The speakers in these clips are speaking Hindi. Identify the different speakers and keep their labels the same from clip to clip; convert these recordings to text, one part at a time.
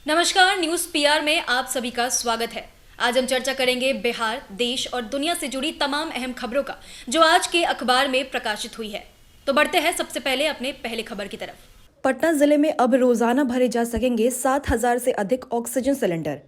Speaker 1: नमस्कार, न्यूज पीआर में आप सभी का स्वागत है। आज हम चर्चा करेंगे बिहार, देश और दुनिया से जुड़ी तमाम अहम खबरों का जो आज के अखबार में प्रकाशित हुई है। तो बढ़ते हैं सबसे पहले अपने पहले खबर की तरफ।
Speaker 2: पटना जिले में अब रोजाना भरे जा सकेंगे 7,000 से अधिक ऑक्सीजन सिलेंडर।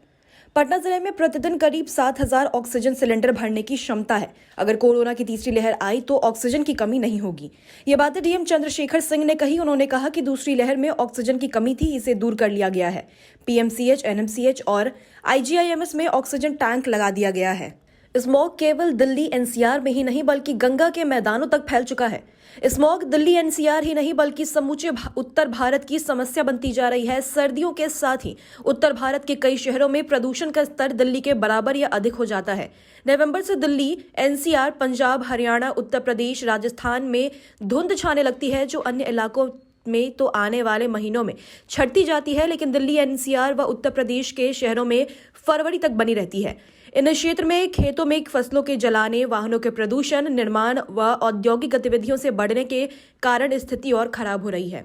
Speaker 2: पटना जिले में प्रतिदिन करीब 7,000 ऑक्सीजन सिलेंडर भरने की क्षमता है। अगर कोरोना की तीसरी लहर आई तो ऑक्सीजन की कमी नहीं होगी। ये बातें डीएम चंद्रशेखर सिंह ने कही। उन्होंने कहा कि दूसरी लहर में ऑक्सीजन की कमी थी, इसे दूर कर लिया गया है। पीएमसीएच, एनएमसीएच और आईजीआईएमएस में ऑक्सीजन टैंक लगा दिया गया है। स्मॉग केवल दिल्ली एनसीआर में ही नहीं बल्कि गंगा के मैदानों तक फैल चुका है। स्मॉग दिल्ली एनसीआर ही नहीं बल्कि समूचे उत्तर भारत की समस्या बनती जा रही है। सर्दियों के साथ ही उत्तर भारत के कई शहरों में प्रदूषण का स्तर दिल्ली के बराबर या अधिक हो जाता है। नवंबर से दिल्ली, एनसीआर, पंजाब, हरियाणा, उत्तर प्रदेश, राजस्थान में धुंध छाने लगती है, जो अन्य इलाकों में तो आने वाले महीनों में छटती जाती है, लेकिन दिल्ली, एनसीआर व उत्तर प्रदेश के शहरों में फरवरी तक बनी रहती है। इन क्षेत्र में खेतों में फसलों के जलाने, वाहनों के प्रदूषण, निर्माण व औद्योगिक गतिविधियों से बढ़ने के कारण स्थिति और खराब हो रही है।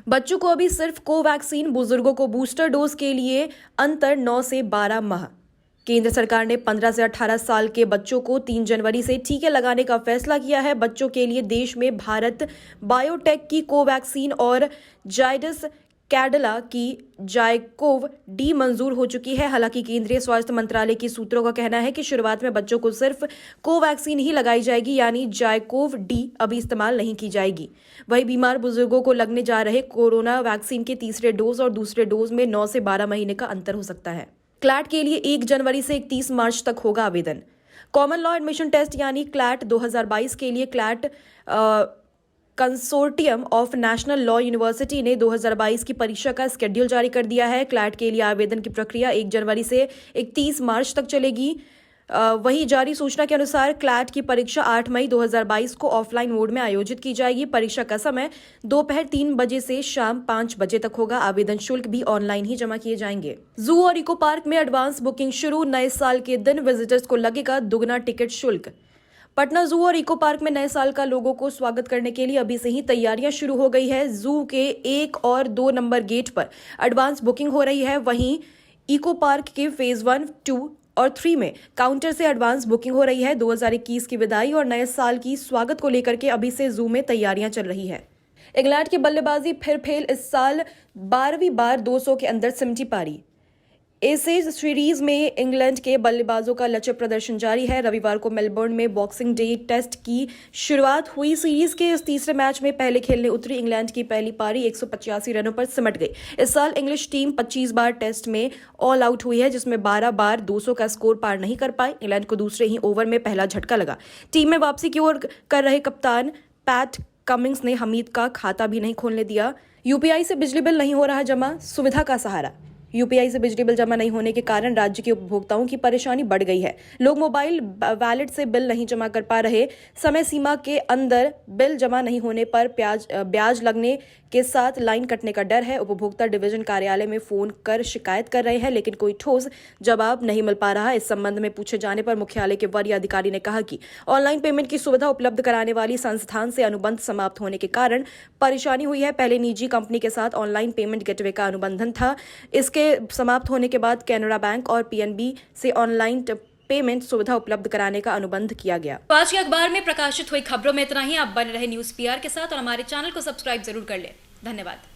Speaker 2: बच्चों को अभी सिर्फ कोवैक्सीन, बुजुर्गों को बूस्टर डोज के लिए अंतर 9 से 12 माह। केंद्र सरकार ने 15 से 18 साल के बच्चों को 3 जनवरी से टीके लगाने का फैसला किया है। बच्चों के लिए देश में भारत बायोटेक की कोवैक्सीन और जायडस कैडिला की जायकोव डी मंजूर हो चुकी है। हालांकि केंद्रीय स्वास्थ्य मंत्रालय के सूत्रों का कहना है कि शुरुआत में बच्चों को सिर्फ कोवैक्सीन ही लगाई जाएगी, यानी जायकोव डी अभी इस्तेमाल नहीं की जाएगी। वहीं बीमार बुजुर्गों को लगने जा रहे कोरोना वैक्सीन के तीसरे डोज और दूसरे डोज में 9 से 12 महीने का अंतर हो सकता है। क्लैट के लिए 1 जनवरी से 31 मार्च तक होगा आवेदन। कॉमन लॉ एडमिशन टेस्ट यानी क्लैट 2022 के लिए CLAT consortium of national law university ने 2022 की परीक्षा का शेड्यूल जारी कर दिया है। क्लैट के लिए आवेदन की प्रक्रिया 1 जनवरी से 31 मार्च तक चलेगी। वहीं जारी सूचना के अनुसार क्लैट की परीक्षा 8 मई 2022 को ऑफलाइन मोड में आयोजित की जाएगी। परीक्षा का समय दोपहर 3 बजे से शाम 5 बजे तक होगा। आवेदन शुल्क भी ऑनलाइन ही जमा किए जाएंगे। जू और इको पार्क में एडवांस बुकिंग शुरू। नए साल के दिन विजिटर्स को लगेगा दुगना टिकट शुल्क। पटना जू और इको पार्क में नए साल का लोगों को स्वागत करने के लिए अभी से ही तैयारियां शुरू हो गई है। जू के 1 और 2 नंबर गेट पर एडवांस बुकिंग हो रही है। वहीं इको पार्क के फेज 1, 2 और 3 में काउंटर से एडवांस बुकिंग हो रही है। 2021 की विदाई और नए साल की स्वागत को लेकर के अभी से जू में तैयारियां चल रही है। इंग्लैंड की बल्लेबाजी फिर फेल। इस साल 12वीं बार 200 के अंदर सिमटी पारी। एशेज सीरीज में इंग्लैंड के बल्लेबाजों का लचर प्रदर्शन जारी है। रविवार को मेलबर्न में बॉक्सिंग डे टेस्ट की शुरुआत हुई। सीरीज के इस तीसरे मैच में पहले खेलने उतरी इंग्लैंड की पहली पारी 185 रनों पर सिमट गई। इस साल इंग्लिश टीम 25 बार टेस्ट में ऑल आउट हुई है, जिसमें 12 बार 200 का स्कोर पार नहीं कर पाई। इंग्लैंड को दूसरे ही ओवर में पहला झटका लगा। टीम में वापसी की ओर कर रहे कप्तान पैट कमिंग्स ने हमीद का खाता भी नहीं खोलने दिया। यूपीआई से बिजली बिल नहीं हो रहा जमा, सुविधा का सहारा। यूपीआई से बिजली बिल जमा नहीं होने के कारण राज्य के उपभोक्ताओं की परेशानी बढ़ गई है। लोग मोबाइल वैलेट से बिल नहीं जमा कर पा रहे। समय सीमा के अंदर बिल जमा नहीं होने पर ब्याज लगने के साथ लाइन कटने का डर है। उपभोक्ता डिवीजन कार्यालय में फोन कर शिकायत कर रहे हैं, लेकिन कोई ठोस जवाब नहीं मिल पा रहा। इस संबंध में पूछे जाने पर मुख्यालय के वरीय अधिकारी ने कहा कि ऑनलाइन पेमेंट की सुविधा उपलब्ध कराने वाली संस्थान से अनुबंध समाप्त होने के कारण परेशानी हुई है। पहले निजी कंपनी के साथ ऑनलाइन पेमेंट गेटवे का अनुबंधन था। इसके समाप्त होने के बाद कैनरा बैंक और पीएनबी से ऑनलाइन पेमेंट सुविधा उपलब्ध कराने का अनुबंध किया गया।
Speaker 1: तो आज के अखबार में प्रकाशित हुई खबरों में इतना ही। आप बने रहे न्यूज पीआर के साथ और हमारे चैनल को सब्सक्राइब जरूर कर लें। धन्यवाद।